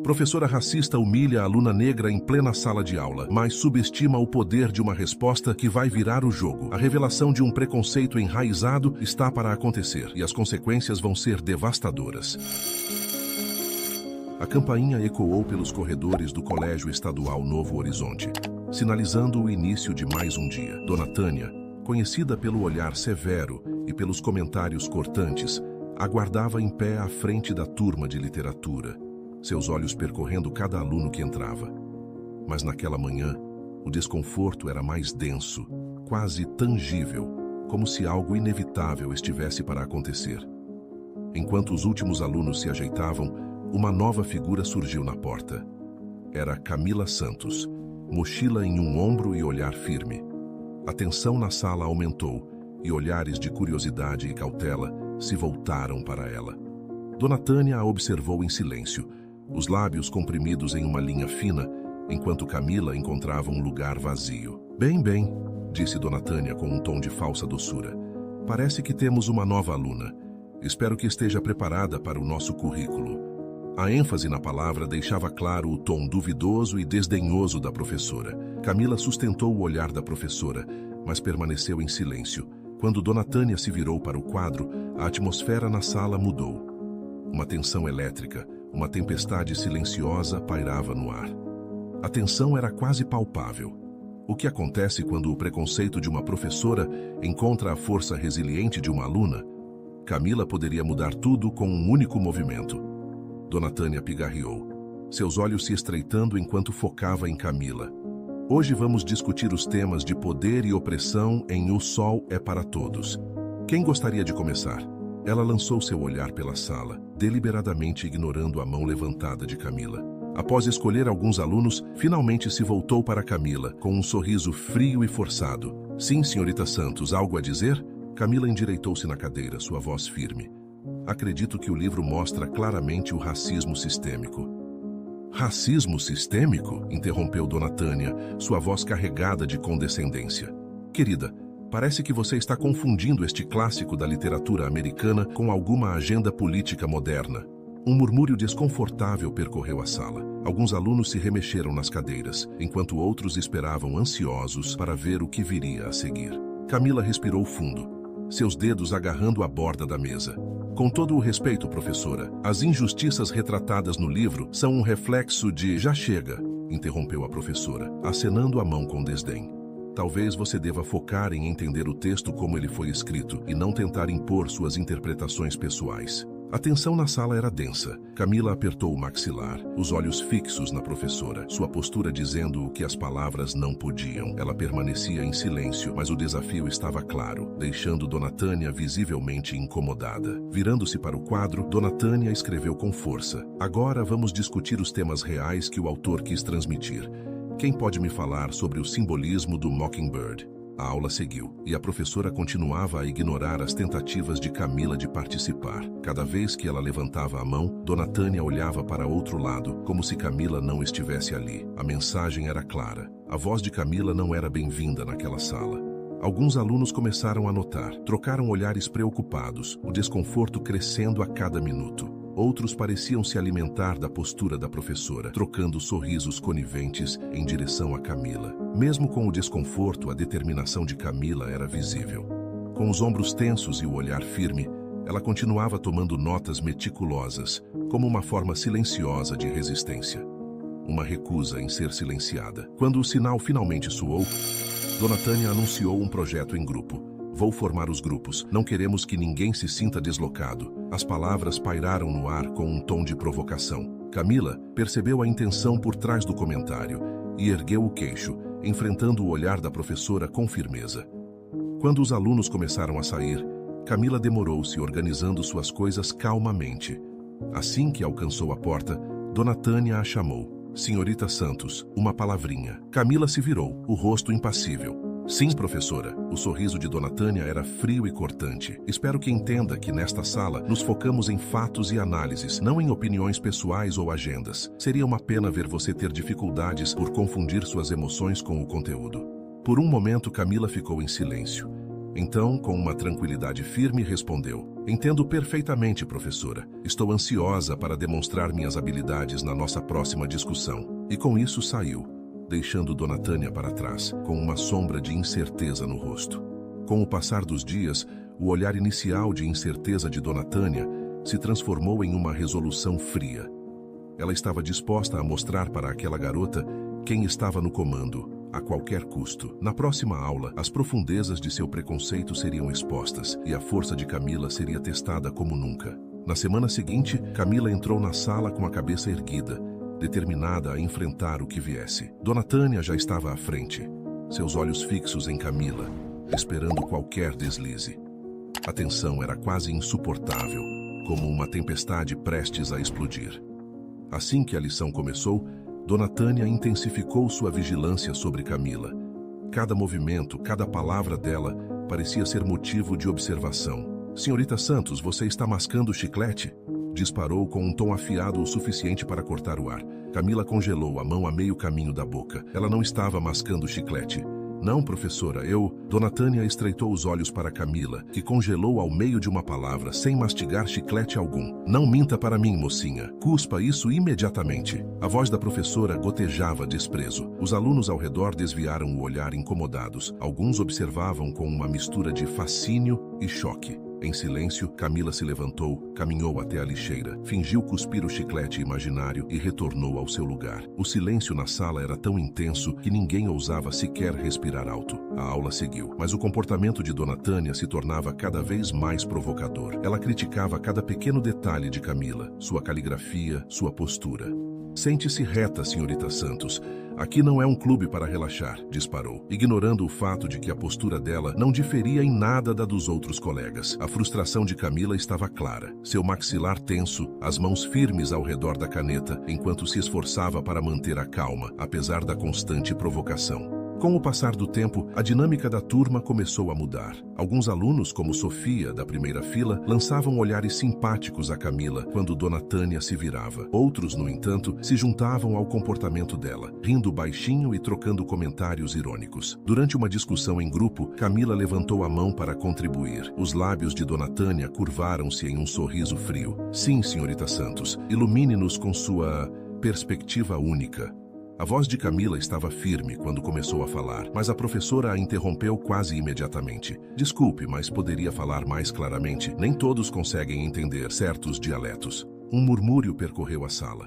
Professora racista humilha a aluna negra em plena sala de aula, mas subestima o poder de uma resposta que vai virar o jogo. A revelação de um preconceito enraizado está para acontecer e as consequências vão ser devastadoras. A campainha ecoou pelos corredores do Colégio Estadual Novo Horizonte, sinalizando o início de mais um dia. Dona Tânia, conhecida pelo olhar severo e pelos comentários cortantes, aguardava em pé à frente da turma de literatura, seus olhos percorrendo cada aluno que entrava. Mas naquela manhã, o desconforto era mais denso, quase tangível, como se algo inevitável estivesse para acontecer. Enquanto os últimos alunos se ajeitavam, uma nova figura surgiu na porta. Era Camila Santos, mochila em um ombro e olhar firme. A tensão na sala aumentou e olhares de curiosidade e cautela se voltaram para ela. Dona Tânia a observou em silêncio, os lábios comprimidos em uma linha fina, enquanto Camila encontrava um lugar vazio. Bem, disse Dona Tânia com um tom de falsa doçura. Parece que temos uma nova aluna. Espero que esteja preparada para o nosso currículo. A ênfase na palavra deixava claro o tom duvidoso e desdenhoso da professora. Camila sustentou o olhar da professora, mas permaneceu em silêncio. Quando Dona Tânia se virou para o quadro, a atmosfera na sala mudou. Uma tensão elétrica, uma tempestade silenciosa pairava no ar. A tensão era quase palpável. O que acontece quando o preconceito de uma professora encontra a força resiliente de uma aluna? Camila poderia mudar tudo com um único movimento. Dona Tânia pigarreou, seus olhos se estreitando enquanto focava em Camila. Hoje vamos discutir os temas de poder e opressão em O Sol é para Todos. Quem gostaria de começar? Ela lançou seu olhar pela sala, deliberadamente ignorando a mão levantada de Camila. Após escolher alguns alunos, finalmente se voltou para Camila, com um sorriso frio e forçado. Sim, senhorita Santos, algo a dizer? Camila endireitou-se na cadeira, sua voz firme. Acredito que o livro mostra claramente o racismo sistêmico. Racismo sistêmico? Interrompeu Dona Tânia, sua voz carregada de condescendência. Querida, parece que você está confundindo este clássico da literatura americana com alguma agenda política moderna. Um murmúrio desconfortável percorreu a sala. Alguns alunos se remexeram nas cadeiras, enquanto outros esperavam ansiosos para ver o que viria a seguir. Camila respirou fundo, seus dedos agarrando a borda da mesa. Com todo o respeito, professora, as injustiças retratadas no livro são um reflexo de... Já chega, interrompeu a professora, acenando a mão com desdém. Talvez você deva focar em entender o texto como ele foi escrito e não tentar impor suas interpretações pessoais. A tensão na sala era densa. Camila apertou o maxilar, os olhos fixos na professora, sua postura dizendo o que as palavras não podiam. Ela permanecia em silêncio, mas o desafio estava claro, deixando Dona Tânia visivelmente incomodada. Virando-se para o quadro, Dona Tânia escreveu com força. Agora vamos discutir os temas reais que o autor quis transmitir. Quem pode me falar sobre o simbolismo do Mockingbird? A aula seguiu, e a professora continuava a ignorar as tentativas de Camila de participar. Cada vez que ela levantava a mão, Dona Tânia olhava para outro lado, como se Camila não estivesse ali. A mensagem era clara. A voz de Camila não era bem-vinda naquela sala. Alguns alunos começaram a notar, trocaram olhares preocupados, o desconforto crescendo a cada minuto. Outros pareciam se alimentar da postura da professora, trocando sorrisos coniventes em direção a Camila. Mesmo com o desconforto, a determinação de Camila era visível. Com os ombros tensos e o olhar firme, ela continuava tomando notas meticulosas, como uma forma silenciosa de resistência. Uma recusa em ser silenciada. Quando o sinal finalmente soou, Dona Tânia anunciou um projeto em grupo. Vou formar os grupos. Não queremos que ninguém se sinta deslocado. As palavras pairaram no ar com um tom de provocação. Camila percebeu a intenção por trás do comentário e ergueu o queixo, enfrentando o olhar da professora com firmeza. Quando os alunos começaram a sair, Camila demorou-se organizando suas coisas calmamente. Assim que alcançou a porta, Dona Tânia a chamou. Senhorita Santos, uma palavrinha. Camila se virou, o rosto impassível. Sim, professora. O sorriso de Dona Tânia era frio e cortante. Espero que entenda que nesta sala nos focamos em fatos e análises, não em opiniões pessoais ou agendas. Seria uma pena ver você ter dificuldades por confundir suas emoções com o conteúdo. Por um momento, Camila ficou em silêncio. Então, com uma tranquilidade firme, respondeu: Entendo perfeitamente, professora. Estou ansiosa para demonstrar minhas habilidades na nossa próxima discussão. E com isso saiu, deixando Dona Tânia para trás, com uma sombra de incerteza no rosto. Com o passar dos dias, o olhar inicial de incerteza de Dona Tânia se transformou em uma resolução fria. Ela estava disposta a mostrar para aquela garota quem estava no comando, a qualquer custo. Na próxima aula, as profundezas de seu preconceito seriam expostas e a força de Camila seria testada como nunca. Na semana seguinte, Camila entrou na sala com a cabeça erguida, determinada a enfrentar o que viesse. Dona Tânia já estava à frente, seus olhos fixos em Camila, esperando qualquer deslize. A tensão era quase insuportável, como uma tempestade prestes a explodir. Assim que a lição começou, Dona Tânia intensificou sua vigilância sobre Camila. Cada movimento, cada palavra dela parecia ser motivo de observação. Senhorita Santos, você está mascando chiclete? Disparou com um tom afiado o suficiente para cortar o ar. Camila congelou a mão a meio caminho da boca. Ela não estava mascando chiclete. Não, professora, Dona Tânia estreitou os olhos para Camila, que congelou ao meio de uma palavra, sem mastigar chiclete algum. Não minta para mim, mocinha. Cuspa isso imediatamente. A voz da professora gotejava desprezo. Os alunos ao redor desviaram o olhar incomodados. Alguns observavam com uma mistura de fascínio e choque. Em silêncio, Camila se levantou, caminhou até a lixeira, fingiu cuspir o chiclete imaginário e retornou ao seu lugar. O silêncio na sala era tão intenso que ninguém ousava sequer respirar alto. A aula seguiu, mas o comportamento de Dona Tânia se tornava cada vez mais provocador. Ela criticava cada pequeno detalhe de Camila, sua caligrafia, sua postura. Sente-se reta, senhorita Santos. Aqui não é um clube para relaxar, disparou, ignorando o fato de que a postura dela não diferia em nada da dos outros colegas. A frustração de Camila estava clara, seu maxilar tenso, as mãos firmes ao redor da caneta, enquanto se esforçava para manter a calma, apesar da constante provocação. Com o passar do tempo, a dinâmica da turma começou a mudar. Alguns alunos, como Sofia, da primeira fila, lançavam olhares simpáticos a Camila quando Dona Tânia se virava. Outros, no entanto, se juntavam ao comportamento dela, rindo baixinho e trocando comentários irônicos. Durante uma discussão em grupo, Camila levantou a mão para contribuir. Os lábios de Dona Tânia curvaram-se em um sorriso frio. Sim, senhorita Santos, ilumine-nos com sua perspectiva única. A voz de Camila estava firme quando começou a falar, mas a professora a interrompeu quase imediatamente. Desculpe, mas poderia falar mais claramente? Nem todos conseguem entender certos dialetos. Um murmúrio percorreu a sala.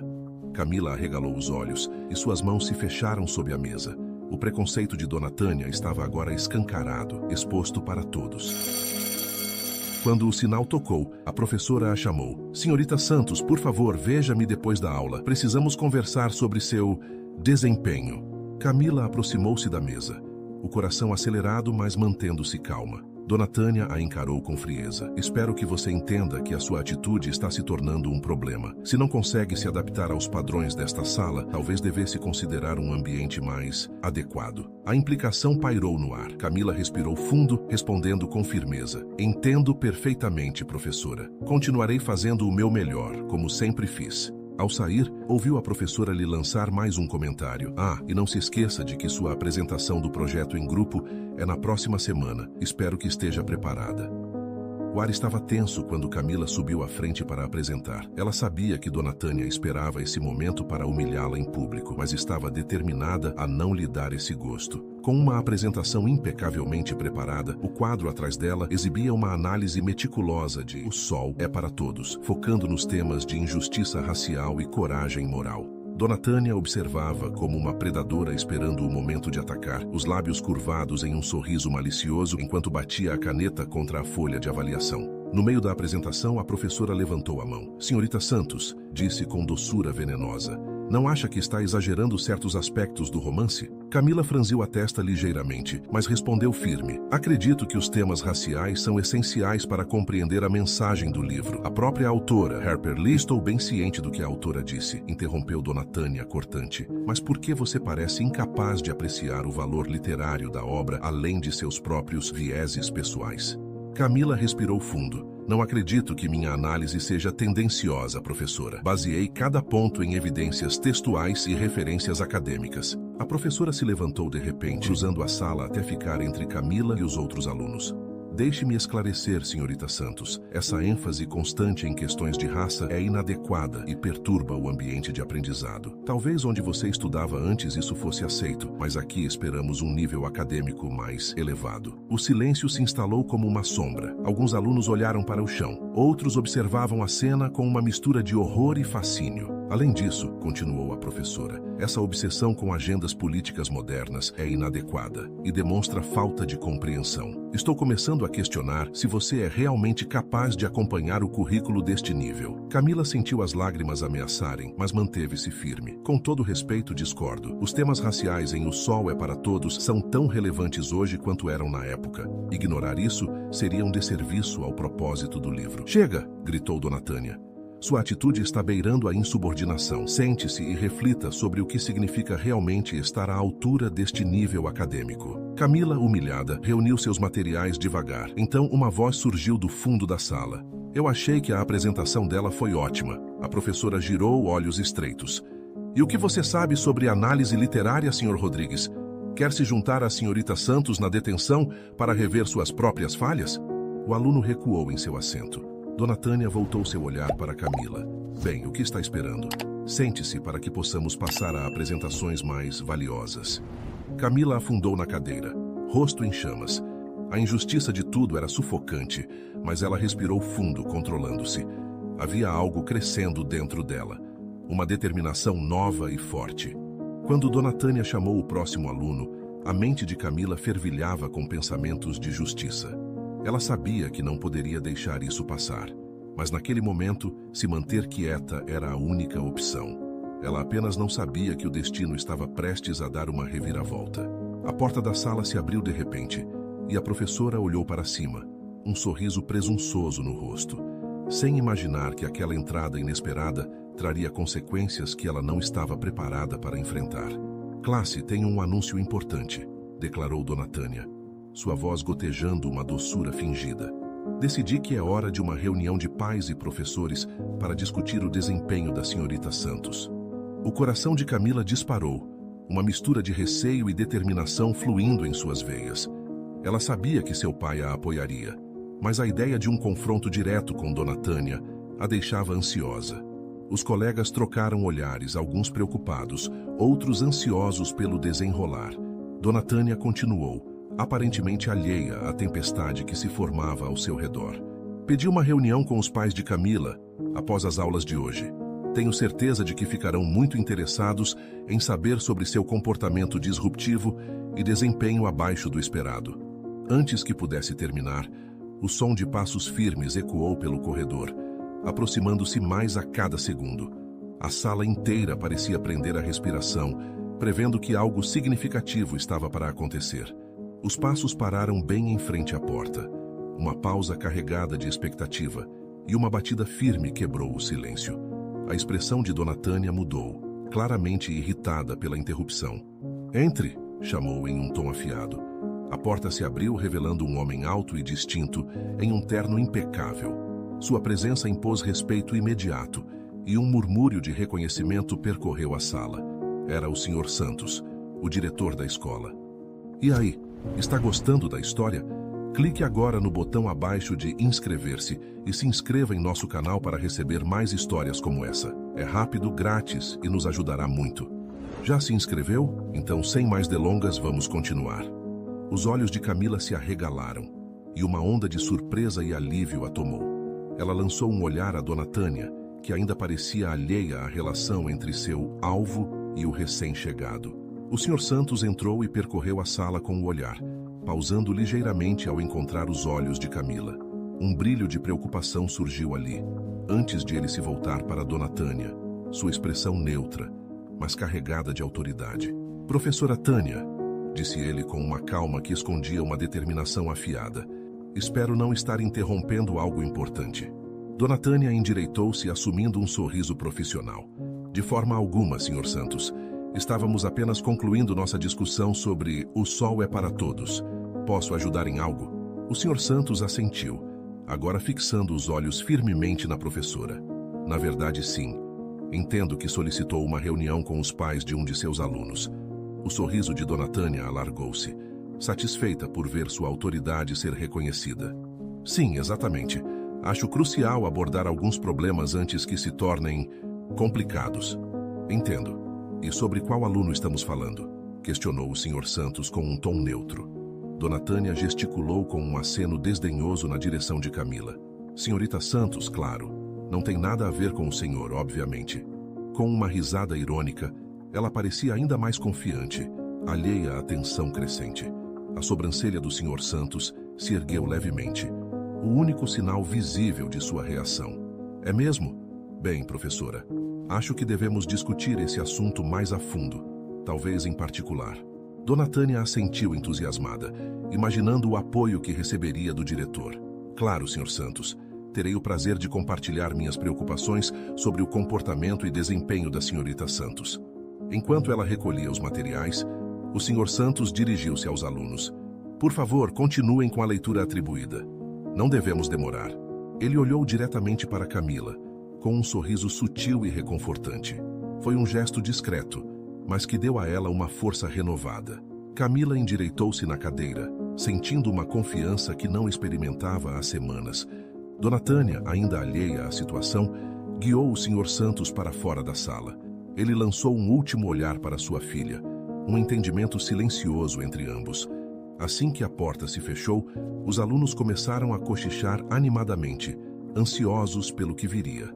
Camila arregalou os olhos e suas mãos se fecharam sob a mesa. O preconceito de Dona Tânia estava agora escancarado, exposto para todos. Quando o sinal tocou, a professora a chamou. Senhorita Santos, por favor, veja-me depois da aula. Precisamos conversar sobre seu desempenho. Camila aproximou-se da mesa, o coração acelerado, mas mantendo-se calma. Dona Tânia a encarou com frieza. Espero que você entenda que a sua atitude está se tornando um problema. Se não consegue se adaptar aos padrões desta sala, talvez devesse considerar um ambiente mais adequado. A implicação pairou no ar. Camila respirou fundo, respondendo com firmeza. Entendo perfeitamente, professora. Continuarei fazendo o meu melhor, como sempre fiz. Ao sair, ouviu a professora lhe lançar mais um comentário. E não se esqueça de que sua apresentação do projeto em grupo é na próxima semana. Espero que esteja preparada. O ar estava tenso quando Camila subiu à frente para apresentar. Ela sabia que Dona Tânia esperava esse momento para humilhá-la em público, mas estava determinada a não lhe dar esse gosto. Com uma apresentação impecavelmente preparada, o quadro atrás dela exibia uma análise meticulosa de O Sol é para Todos, focando nos temas de injustiça racial e coragem moral. Dona Tânia observava como uma predadora esperando o momento de atacar, os lábios curvados em um sorriso malicioso enquanto batia a caneta contra a folha de avaliação. No meio da apresentação, a professora levantou a mão. Senhorita Santos, disse com doçura venenosa, não acha que está exagerando certos aspectos do romance? Camila franziu a testa ligeiramente, mas respondeu firme. Acredito que os temas raciais são essenciais para compreender a mensagem do livro. A própria autora, Harper Lee, estou bem ciente do que a autora disse, interrompeu Dona Tânia cortante. Mas por que você parece incapaz de apreciar o valor literário da obra além de seus próprios vieses pessoais? Camila respirou fundo. Não acredito que minha análise seja tendenciosa, professora. Baseei cada ponto em evidências textuais e referências acadêmicas. A professora se levantou de repente, cruzando a sala até ficar entre Camila e os outros alunos. Deixe-me esclarecer, senhorita Santos. Essa ênfase constante em questões de raça é inadequada e perturba o ambiente de aprendizado. Talvez onde você estudava antes isso fosse aceito, mas aqui esperamos um nível acadêmico mais elevado. O silêncio se instalou como uma sombra. Alguns alunos olharam para o chão. Outros observavam a cena com uma mistura de horror e fascínio. Além disso, continuou a professora, essa obsessão com agendas políticas modernas é inadequada e demonstra falta de compreensão. Estou começando a questionar se você é realmente capaz de acompanhar o currículo deste nível. Camila sentiu as lágrimas ameaçarem, mas manteve-se firme. Com todo respeito, discordo. Os temas raciais em O Sol é para Todos são tão relevantes hoje quanto eram na época. Ignorar isso seria um desserviço ao propósito do livro. Chega! Gritou Dona Tânia. Sua atitude está beirando a insubordinação. Sente-se e reflita sobre o que significa realmente estar à altura deste nível acadêmico. Camila, humilhada, reuniu seus materiais devagar. Então uma voz surgiu do fundo da sala. Eu achei que a apresentação dela foi ótima. A professora girou olhos estreitos. E o que você sabe sobre análise literária, Sr. Rodrigues? Quer se juntar à senhorita Santos na detenção para rever suas próprias falhas? O aluno recuou em seu assento. Dona Tânia voltou seu olhar para Camila. Bem, o que está esperando? Sente-se para que possamos passar a apresentações mais valiosas. Camila afundou na cadeira, rosto em chamas. A injustiça de tudo era sufocante, mas ela respirou fundo, controlando-se. Havia algo crescendo dentro dela, uma determinação nova e forte. Quando Dona Tânia chamou o próximo aluno, a mente de Camila fervilhava com pensamentos de justiça. Ela sabia que não poderia deixar isso passar, mas naquele momento, se manter quieta era a única opção. Ela apenas não sabia que o destino estava prestes a dar uma reviravolta. A porta da sala se abriu de repente, e a professora olhou para cima, um sorriso presunçoso no rosto, sem imaginar que aquela entrada inesperada traria consequências que ela não estava preparada para enfrentar. Classe, tem um anúncio importante, declarou Dona Tânia, sua voz gotejando uma doçura fingida. Decidi que é hora de uma reunião de pais e professores para discutir o desempenho da senhorita Santos. O coração de Camila disparou, uma mistura de receio e determinação fluindo em suas veias. Ela sabia que seu pai a apoiaria, mas a ideia de um confronto direto com Dona Tânia a deixava ansiosa. Os colegas trocaram olhares, alguns preocupados, outros ansiosos pelo desenrolar. Dona Tânia continuou, aparentemente alheia à tempestade que se formava ao seu redor. Pedi uma reunião com os pais de Camila após as aulas de hoje. Tenho certeza de que ficarão muito interessados em saber sobre seu comportamento disruptivo e desempenho abaixo do esperado. Antes que pudesse terminar, o som de passos firmes ecoou pelo corredor, aproximando-se mais a cada segundo. A sala inteira parecia prender a respiração, prevendo que algo significativo estava para acontecer. Os passos pararam bem em frente à porta. Uma pausa carregada de expectativa e uma batida firme quebrou o silêncio. A expressão de Dona Tânia mudou, claramente irritada pela interrupção. Entre, chamou em um tom afiado. A porta se abriu, revelando um homem alto e distinto, em um terno impecável. Sua presença impôs respeito imediato, e um murmúrio de reconhecimento percorreu a sala. Era o Sr. Santos, o diretor da escola. E aí? Está gostando da história? Clique agora no botão abaixo de inscrever-se e se inscreva em nosso canal para receber mais histórias como essa. É rápido, grátis e nos ajudará muito. Já se inscreveu? Então, sem mais delongas, vamos continuar. Os olhos de Camila se arregalaram e uma onda de surpresa e alívio a tomou. Ela lançou um olhar a Dona Tânia, que ainda parecia alheia à relação entre seu alvo e o recém-chegado. O Sr. Santos entrou e percorreu a sala com o olhar, pausando ligeiramente ao encontrar os olhos de Camila. Um brilho de preocupação surgiu ali, antes de ele se voltar para Dona Tânia, sua expressão neutra, mas carregada de autoridade. Professora Tânia, disse ele com uma calma que escondia uma determinação afiada, espero não estar interrompendo algo importante. Dona Tânia endireitou-se, assumindo um sorriso profissional. De forma alguma, Sr. Santos. Estávamos apenas concluindo nossa discussão sobre O Sol é para Todos. Posso ajudar em algo? O Sr. Santos assentiu, agora fixando os olhos firmemente na professora. Na verdade, sim. Entendo que solicitou uma reunião com os pais de um de seus alunos. O sorriso de Dona Tânia alargou-se. satisfeita por ver sua autoridade ser reconhecida. Sim, exatamente. Acho crucial abordar alguns problemas antes que se tornem complicados. Entendo. E sobre qual aluno estamos falando? Questionou o Sr. Santos com um tom neutro. Dona Tânia gesticulou com um aceno desdenhoso na direção de Camila. Senhorita Santos, claro. Não tem nada a ver com o senhor, obviamente. Com uma risada irônica, ela parecia ainda mais confiante, alheia à tensão crescente. A sobrancelha do Sr. Santos se ergueu levemente, o único sinal visível de sua reação. É mesmo? Bem, professora, acho que devemos discutir esse assunto mais a fundo, talvez em particular. Dona Tânia assentiu entusiasmada, imaginando o apoio que receberia do diretor. Claro, Sr. Santos, terei o prazer de compartilhar minhas preocupações sobre o comportamento e desempenho da senhorita Santos. Enquanto ela recolhia os materiais, o Sr. Santos dirigiu-se aos alunos. Por favor, continuem com a leitura atribuída. Não devemos demorar. Ele olhou diretamente para Camila, com um sorriso sutil e reconfortante. Foi um gesto discreto, mas que deu a ela uma força renovada. Camila endireitou-se na cadeira, sentindo uma confiança que não experimentava há semanas. Dona Tânia, ainda alheia à situação, guiou o Sr. Santos para fora da sala. Ele lançou um último olhar para sua filha, um entendimento silencioso entre ambos. Assim que a porta se fechou, os alunos começaram a cochichar animadamente, ansiosos pelo que viria.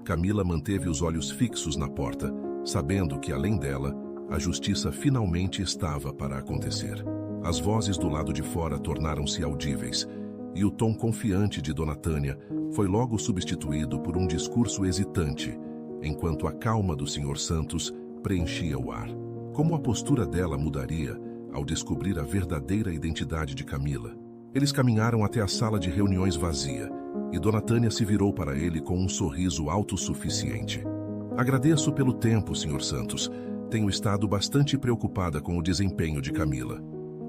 Camila manteve os olhos fixos na porta, sabendo que, além dela, a justiça finalmente estava para acontecer. As vozes do lado de fora tornaram-se audíveis, e o tom confiante de Dona Tânia foi logo substituído por um discurso hesitante, enquanto a calma do Sr. Santos preenchia o ar. Como a postura dela mudaria ao descobrir a verdadeira identidade de Camila? Eles caminharam até a sala de reuniões vazia, e Dona Tânia se virou para ele com um sorriso autossuficiente. Agradeço pelo tempo, Sr. Santos. Tenho estado bastante preocupada com o desempenho de Camila.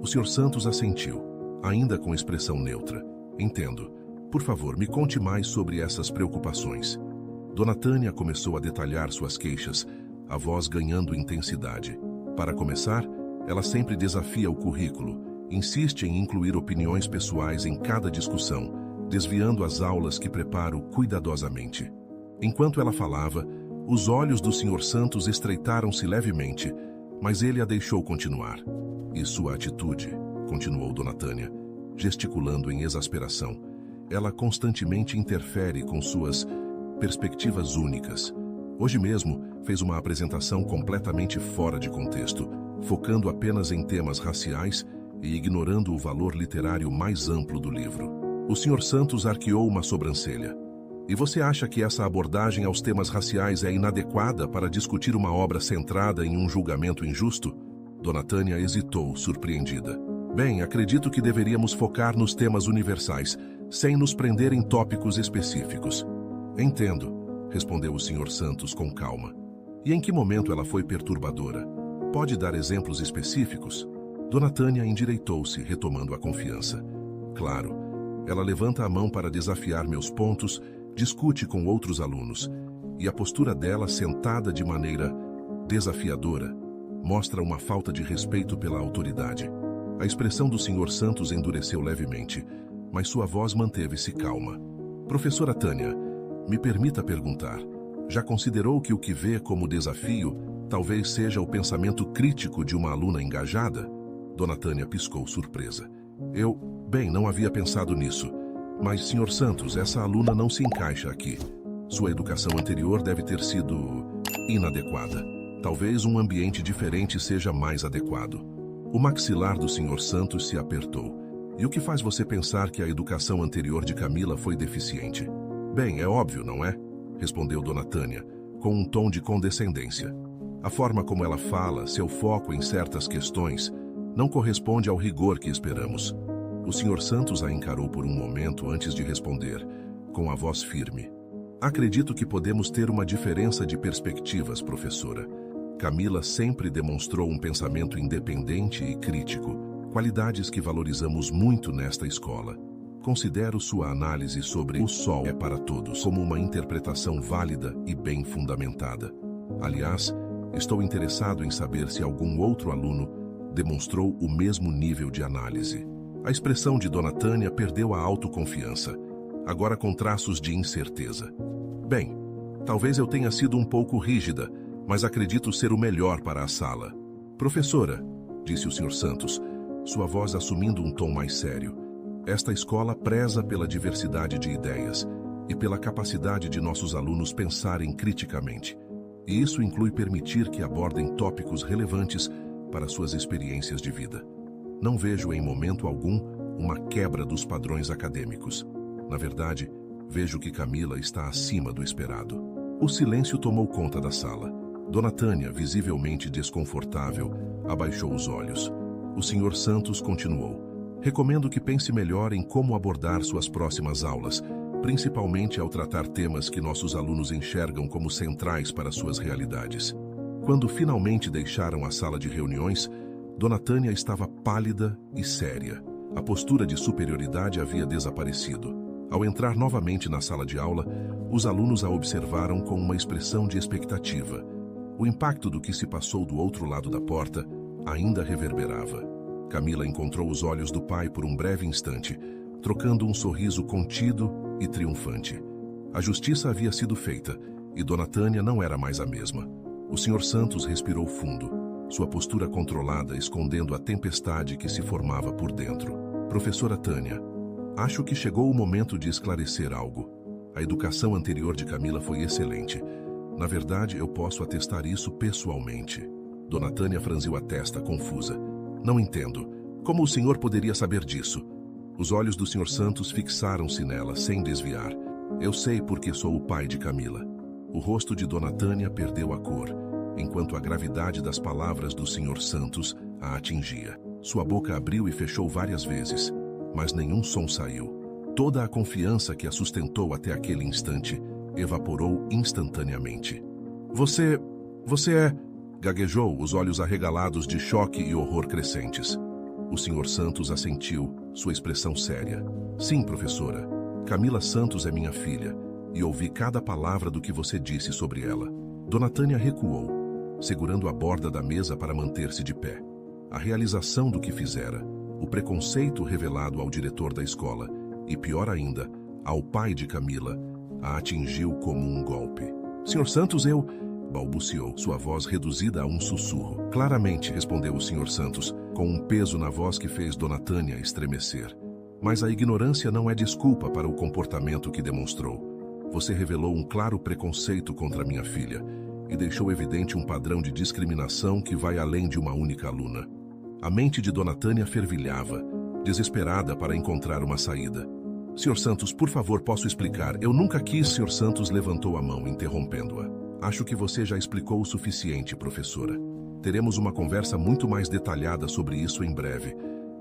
O Sr. Santos assentiu, ainda com expressão neutra. Entendo. Por favor, me conte mais sobre essas preocupações. Dona Tânia começou a detalhar suas queixas, a voz ganhando intensidade. Para começar, ela sempre desafia o currículo, insiste em incluir opiniões pessoais em cada discussão, desviando as aulas que preparo cuidadosamente. Enquanto ela falava, os olhos do Sr. Santos estreitaram-se levemente, mas ele a deixou continuar. E sua atitude, continuou Dona Tânia, gesticulando em exasperação, ela constantemente interfere com suas perspectivas únicas. Hoje mesmo, fez uma apresentação completamente fora de contexto, focando apenas em temas raciais e ignorando o valor literário mais amplo do livro. O Sr. Santos arqueou uma sobrancelha. E você acha que essa abordagem aos temas raciais é inadequada para discutir uma obra centrada em um julgamento injusto? Dona Tânia hesitou, surpreendida. Bem, acredito que deveríamos focar nos temas universais, sem nos prender em tópicos específicos. Entendo, respondeu o Sr. Santos com calma. E em que momento ela foi perturbadora? Pode dar exemplos específicos? Dona Tânia endireitou-se, retomando a confiança. Claro, ela levanta a mão para desafiar meus pontos, discute com outros alunos, e a postura dela, sentada de maneira desafiadora, mostra uma falta de respeito pela autoridade. A expressão do Sr. Santos endureceu levemente, mas sua voz manteve-se calma. Professora Tânia, me permita perguntar, já considerou que o que vê como desafio talvez seja o pensamento crítico de uma aluna engajada? Dona Tânia piscou surpresa. Bem, não havia pensado nisso. Mas, Sr. Santos, essa aluna não se encaixa aqui. Sua educação anterior deve ter sido inadequada. Talvez um ambiente diferente seja mais adequado. O maxilar do Sr. Santos se apertou. E o que faz você pensar que a educação anterior de Camila foi deficiente? Bem, é óbvio, não é? Respondeu Dona Tânia, com um tom de condescendência. A forma como ela fala, seu foco em certas questões, não corresponde ao rigor que esperamos. O Sr. Santos a encarou por um momento antes de responder, com a voz firme. Acredito que podemos ter uma diferença de perspectivas, professora. Camila sempre demonstrou um pensamento independente e crítico, qualidades que valorizamos muito nesta escola. Considero sua análise sobre o sol é para todos como uma interpretação válida e bem fundamentada. Aliás, estou interessado em saber se algum outro aluno demonstrou o mesmo nível de análise. A expressão de Dona Tânia perdeu a autoconfiança, agora com traços de incerteza. Bem, talvez eu tenha sido um pouco rígida, mas acredito ser o melhor para a sala. Professora, disse o Sr. Santos, sua voz assumindo um tom mais sério, esta escola preza pela diversidade de ideias e pela capacidade de nossos alunos pensarem criticamente. E isso inclui permitir que abordem tópicos relevantes para suas experiências de vida. Não vejo em momento algum uma quebra dos padrões acadêmicos. Na verdade, vejo que Camila está acima do esperado. O silêncio tomou conta da sala. Dona Tânia, visivelmente desconfortável, abaixou os olhos. O Sr. Santos continuou. Recomendo que pense melhor em como abordar suas próximas aulas, principalmente ao tratar temas que nossos alunos enxergam como centrais para suas realidades. Quando finalmente deixaram a sala de reuniões, Dona Tânia estava pálida e séria. A postura de superioridade havia desaparecido. Ao entrar novamente na sala de aula, os alunos a observaram com uma expressão de expectativa. O impacto do que se passou do outro lado da porta ainda reverberava. Camila encontrou os olhos do pai por um breve instante, trocando um sorriso contido e triunfante. A justiça havia sido feita e Dona Tânia não era mais a mesma. O Sr. Santos respirou fundo, sua postura controlada escondendo a tempestade que se formava por dentro. Professora Tânia, acho que chegou o momento de esclarecer algo. A educação anterior de Camila foi excelente. Na verdade, eu posso atestar isso pessoalmente. Dona Tânia franziu a testa, confusa. Não entendo. Como o senhor poderia saber disso? Os olhos do Sr. Santos fixaram-se nela, sem desviar. Eu sei porque sou o pai de Camila. O rosto de Dona Tânia perdeu a cor, enquanto a gravidade das palavras do Sr. Santos a atingia. Sua boca abriu e fechou várias vezes, mas nenhum som saiu. Toda a confiança que a sustentou até aquele instante evaporou instantaneamente. Você é... Gaguejou, os olhos arregalados de choque e horror crescentes. O Sr. Santos assentiu, sua expressão séria. Sim, professora. Camila Santos é minha filha, e ouvi cada palavra do que você disse sobre ela. Dona Tânia recuou, segurando a borda da mesa para manter-se de pé. A realização do que fizera, o preconceito revelado ao diretor da escola, e pior ainda, ao pai de Camila, a atingiu como um golpe. Sr. Santos, balbuciou, sua voz reduzida a um sussurro. Claramente, respondeu o Sr. Santos, com um peso na voz que fez Dona Tânia estremecer. Mas a ignorância não é desculpa para o comportamento que demonstrou. Você revelou um claro preconceito contra minha filha e deixou evidente um padrão de discriminação que vai além de uma única aluna. A mente de Dona Tânia fervilhava, desesperada para encontrar uma saída. Sr. Santos, por favor, posso explicar? Eu nunca quis... Sr. Santos levantou a mão, interrompendo-a. Acho que você já explicou o suficiente, professora. Teremos uma conversa muito mais detalhada sobre isso em breve,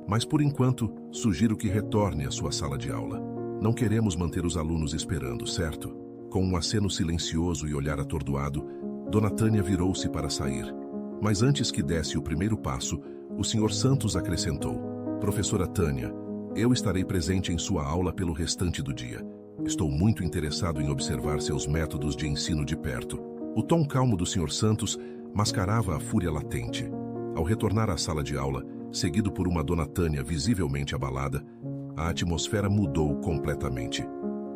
mas por enquanto, sugiro que retorne à sua sala de aula. Não queremos manter os alunos esperando, certo? Com um aceno silencioso e olhar atordoado, Dona Tânia virou-se para sair. Mas antes que desse o primeiro passo, o Sr. Santos acrescentou: Professora Tânia, eu estarei presente em sua aula pelo restante do dia. Estou muito interessado em observar seus métodos de ensino de perto. O tom calmo do Sr. Santos mascarava a fúria latente. Ao retornar à sala de aula, seguido por uma Dona Tânia visivelmente abalada, a atmosfera mudou completamente.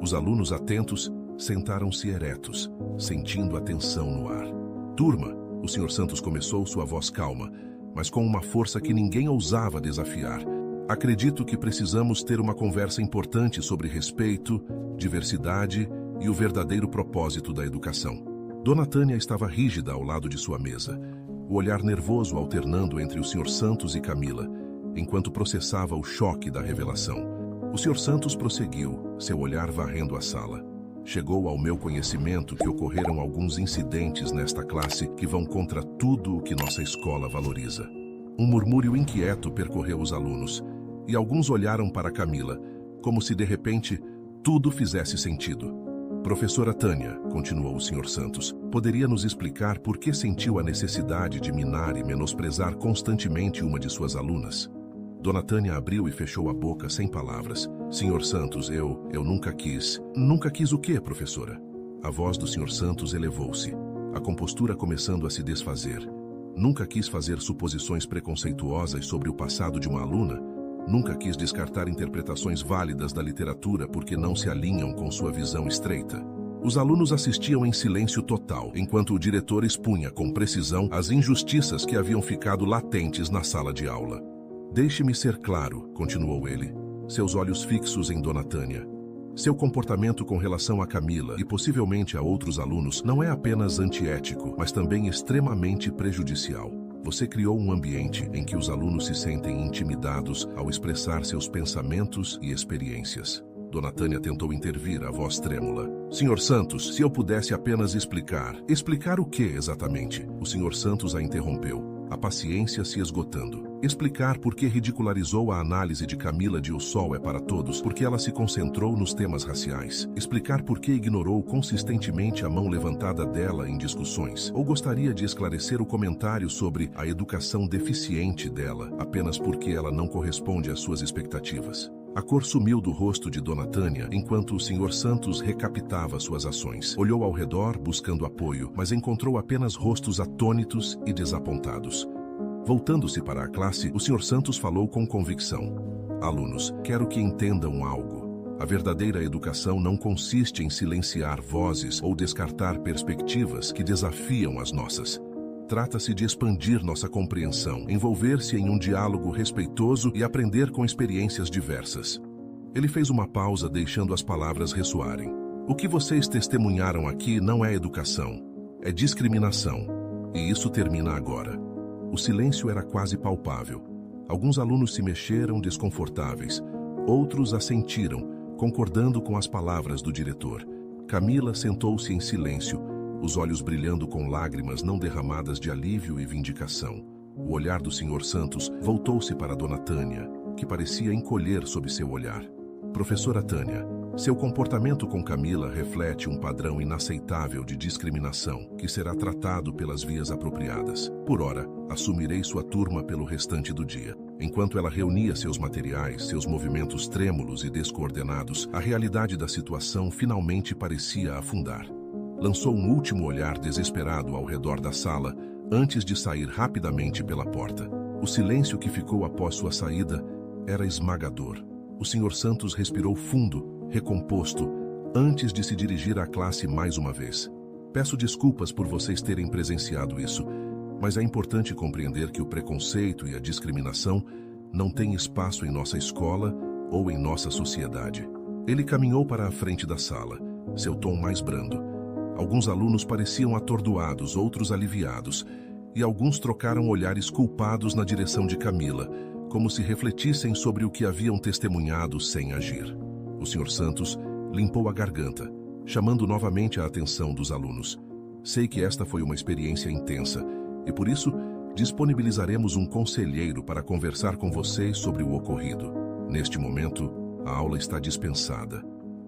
Os alunos atentos sentaram-se eretos, sentindo a tensão no ar. Turma, o Sr. Santos começou, sua voz calma, mas com uma força que ninguém ousava desafiar. Acredito que precisamos ter uma conversa importante sobre respeito, diversidade e o verdadeiro propósito da educação. Dona Tânia estava rígida ao lado de sua mesa, o olhar nervoso alternando entre o Sr. Santos e Camila, enquanto processava o choque da revelação. O Sr. Santos prosseguiu, seu olhar varrendo a sala. Chegou ao meu conhecimento que ocorreram alguns incidentes nesta classe que vão contra tudo o que nossa escola valoriza. Um murmúrio inquieto percorreu os alunos, e alguns olharam para Camila, como se de repente tudo fizesse sentido. Professora Tânia, continuou o Sr. Santos, poderia nos explicar por que sentiu a necessidade de minar e menosprezar constantemente uma de suas alunas? Dona Tânia abriu e fechou a boca sem palavras. Sr. Santos, eu nunca quis... Nunca quis o quê, professora? A voz do Sr. Santos elevou-se, a compostura começando a se desfazer. Nunca quis fazer suposições preconceituosas sobre o passado de uma aluna. Nunca quis descartar interpretações válidas da literatura porque não se alinham com sua visão estreita. Os alunos assistiam em silêncio total, enquanto o diretor expunha com precisão as injustiças que haviam ficado latentes na sala de aula. Deixe-me ser claro, continuou ele, seus olhos fixos em Dona Tânia. Seu comportamento com relação a Camila e possivelmente a outros alunos não é apenas antiético, mas também extremamente prejudicial. Você criou um ambiente em que os alunos se sentem intimidados ao expressar seus pensamentos e experiências. Dona Tânia tentou intervir, a voz trêmula. Senhor Santos, se eu pudesse apenas explicar... Explicar o que exatamente? O Sr. Santos a interrompeu, a paciência se esgotando. Explicar por que ridicularizou a análise de Camila de O Sol é para Todos, porque ela se concentrou nos temas raciais. Explicar por que ignorou consistentemente a mão levantada dela em discussões. Ou gostaria de esclarecer o comentário sobre a educação deficiente dela, apenas porque ela não corresponde às suas expectativas. A cor sumiu do rosto de Dona Tânia enquanto o Sr. Santos recapitava suas ações. Olhou ao redor buscando apoio, mas encontrou apenas rostos atônitos e desapontados. Voltando-se para a classe, o Sr. Santos falou com convicção. Alunos, quero que entendam algo. A verdadeira educação não consiste em silenciar vozes ou descartar perspectivas que desafiam as nossas. Trata-se de expandir nossa compreensão, envolver-se em um diálogo respeitoso e aprender com experiências diversas. Ele fez uma pausa, deixando as palavras ressoarem. O que vocês testemunharam aqui não é educação, é discriminação. E isso termina agora. O silêncio era quase palpável. Alguns alunos se mexeram, desconfortáveis. Outros assentiram, concordando com as palavras do diretor. Camila sentou-se em silêncio, os olhos brilhando com lágrimas não derramadas de alívio e vindicação. O olhar do Sr. Santos voltou-se para Dona Tânia, que parecia encolher sob seu olhar. Professora Tânia, seu comportamento com Camila reflete um padrão inaceitável de discriminação que será tratado pelas vias apropriadas. Por ora, assumirei sua turma pelo restante do dia. Enquanto ela reunia seus materiais, seus movimentos trêmulos e descoordenados, a realidade da situação finalmente parecia afundar. Lançou um último olhar desesperado ao redor da sala, antes de sair rapidamente pela porta. O silêncio que ficou após sua saída era esmagador. O Sr. Santos respirou fundo, recomposto, antes de se dirigir à classe mais uma vez. Peço desculpas por vocês terem presenciado isso, mas é importante compreender que o preconceito e a discriminação não têm espaço em nossa escola ou em nossa sociedade. Ele caminhou para a frente da sala, seu tom mais brando. Alguns alunos pareciam atordoados, outros aliviados, e alguns trocaram olhares culpados na direção de Camila, como se refletissem sobre o que haviam testemunhado sem agir. O Sr. Santos limpou a garganta, chamando novamente a atenção dos alunos. Sei que esta foi uma experiência intensa, e por isso disponibilizaremos um conselheiro para conversar com vocês sobre o ocorrido. Neste momento, a aula está dispensada.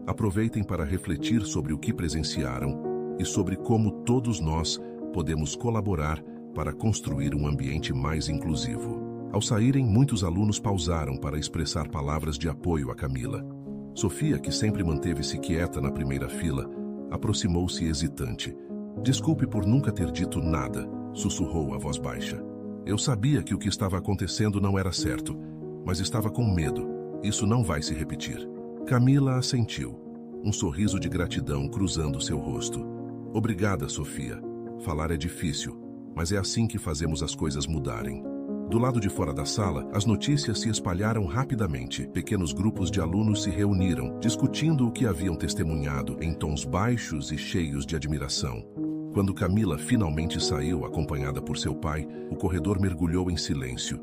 Aproveitem para refletir sobre o que presenciaram e sobre como todos nós podemos colaborar para construir um ambiente mais inclusivo. Ao saírem, muitos alunos pausaram para expressar palavras de apoio a Camila. Sofia, que sempre manteve-se quieta na primeira fila, aproximou-se hesitante. Desculpe por nunca ter dito nada, sussurrou a voz baixa. Eu sabia que o que estava acontecendo não era certo, mas estava com medo. Isso não vai se repetir. Camila assentiu, um sorriso de gratidão cruzando seu rosto. Obrigada, Sofia. Falar é difícil, mas é assim que fazemos as coisas mudarem. Do lado de fora da sala, as notícias se espalharam rapidamente. Pequenos grupos de alunos se reuniram, discutindo o que haviam testemunhado, em tons baixos e cheios de admiração. Quando Camila finalmente saiu, acompanhada por seu pai, o corredor mergulhou em silêncio.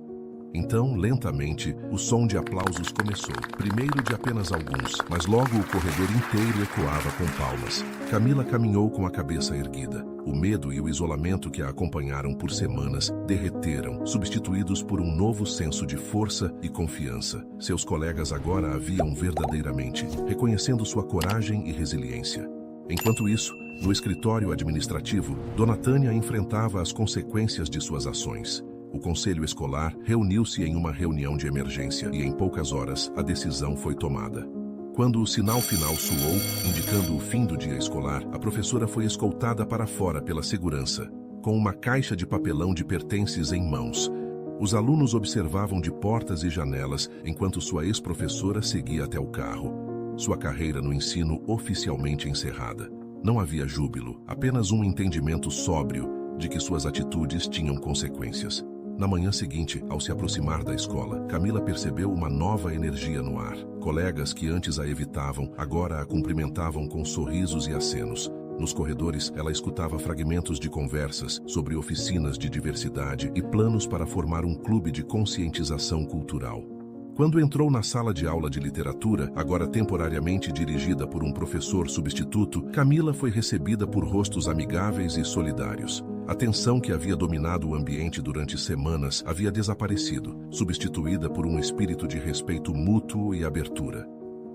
Então, lentamente, o som de aplausos começou. Primeiro de apenas alguns, mas logo o corredor inteiro ecoava com palmas. Camila caminhou com a cabeça erguida. O medo e o isolamento que a acompanharam por semanas derreteram, substituídos por um novo senso de força e confiança. Seus colegas agora a viam verdadeiramente, reconhecendo sua coragem e resiliência. Enquanto isso, no escritório administrativo, Dona Tânia enfrentava as consequências de suas ações. O conselho escolar reuniu-se em uma reunião de emergência e, em poucas horas, a decisão foi tomada. Quando o sinal final soou, indicando o fim do dia escolar, a professora foi escoltada para fora pela segurança. com uma caixa de papelão de pertences em mãos. Os alunos observavam de portas e janelas enquanto sua ex-professora seguia até o carro. Sua carreira no ensino oficialmente encerrada. Não havia júbilo, apenas um entendimento sóbrio de que suas atitudes tinham consequências. Na manhã seguinte, ao se aproximar da escola, Camila percebeu uma nova energia no ar. Colegas que antes a evitavam, agora a cumprimentavam com sorrisos e acenos. Nos corredores, ela escutava fragmentos de conversas sobre oficinas de diversidade e planos para formar um clube de conscientização cultural. Quando entrou na sala de aula de literatura, agora temporariamente dirigida por um professor substituto, Camila foi recebida por rostos amigáveis e solidários. A tensão que havia dominado o ambiente durante semanas havia desaparecido, substituída por um espírito de respeito mútuo e abertura.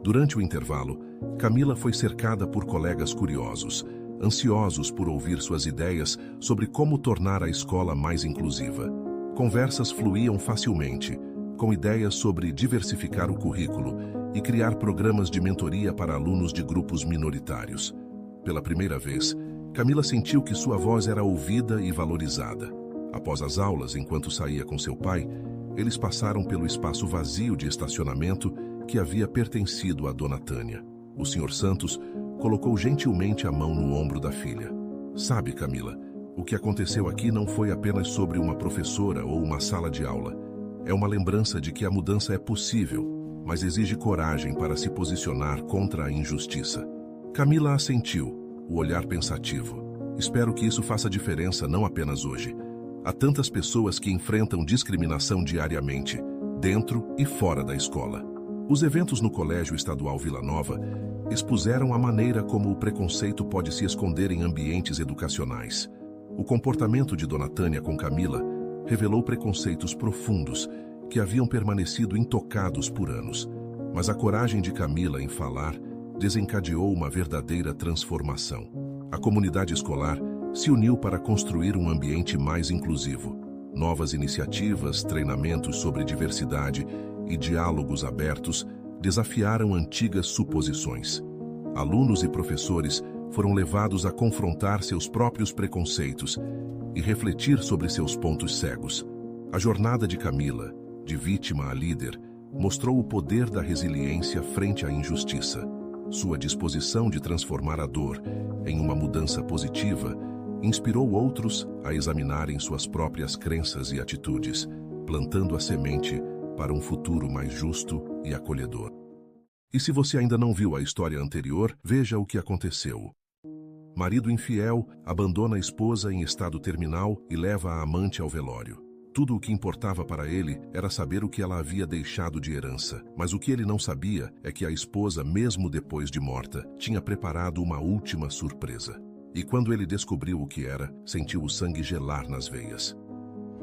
Durante o intervalo, Camila foi cercada por colegas curiosos, ansiosos por ouvir suas ideias sobre como tornar a escola mais inclusiva. Conversas fluíam facilmente, com ideias sobre diversificar o currículo e criar programas de mentoria para alunos de grupos minoritários. Pela primeira vez, Camila sentiu que sua voz era ouvida e valorizada. Após as aulas, enquanto saía com seu pai, eles passaram pelo espaço vazio de estacionamento que havia pertencido a Dona Tânia. O Sr. Santos colocou gentilmente a mão no ombro da filha. Sabe, Camila, o que aconteceu aqui não foi apenas sobre uma professora ou uma sala de aula. É uma lembrança de que a mudança é possível, mas exige coragem para se posicionar contra a injustiça. Camila assentiu, o olhar pensativo. Espero que isso faça diferença não apenas hoje. Há tantas pessoas que enfrentam discriminação diariamente, dentro e fora da escola. Os eventos no Colégio Estadual Vila Nova expuseram a maneira como o preconceito pode se esconder em ambientes educacionais. O comportamento de Dona Tânia com Camila revelou preconceitos profundos que haviam permanecido intocados por anos. Mas a coragem de Camila em falar desencadeou uma verdadeira transformação. A comunidade escolar se uniu para construir um ambiente mais inclusivo. Novas iniciativas, treinamentos sobre diversidade e diálogos abertos desafiaram antigas suposições. Alunos e professores foram levados a confrontar seus próprios preconceitos e refletir sobre seus pontos cegos. A jornada de Camila, de vítima a líder, mostrou o poder da resiliência frente à injustiça. Sua disposição de transformar a dor em uma mudança positiva inspirou outros a examinarem suas próprias crenças e atitudes, plantando a semente para um futuro mais justo e acolhedor. E se você ainda não viu a história anterior, veja o que aconteceu. Marido infiel abandona a esposa em estado terminal e leva a amante ao velório. Tudo o que importava para ele era saber o que ela havia deixado de herança. Mas o que ele não sabia é que a esposa, mesmo depois de morta, tinha preparado uma última surpresa. E quando ele descobriu o que era, sentiu o sangue gelar nas veias.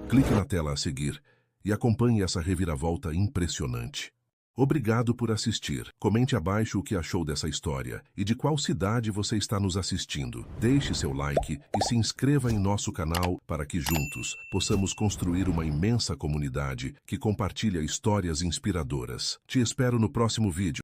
Clique na tela a seguir e acompanhe essa reviravolta impressionante. Obrigado por assistir. Comente abaixo o que achou dessa história e de qual cidade você está nos assistindo. Deixe seu like e se inscreva em nosso canal para que juntos possamos construir uma imensa comunidade que compartilha histórias inspiradoras. Te espero no próximo vídeo.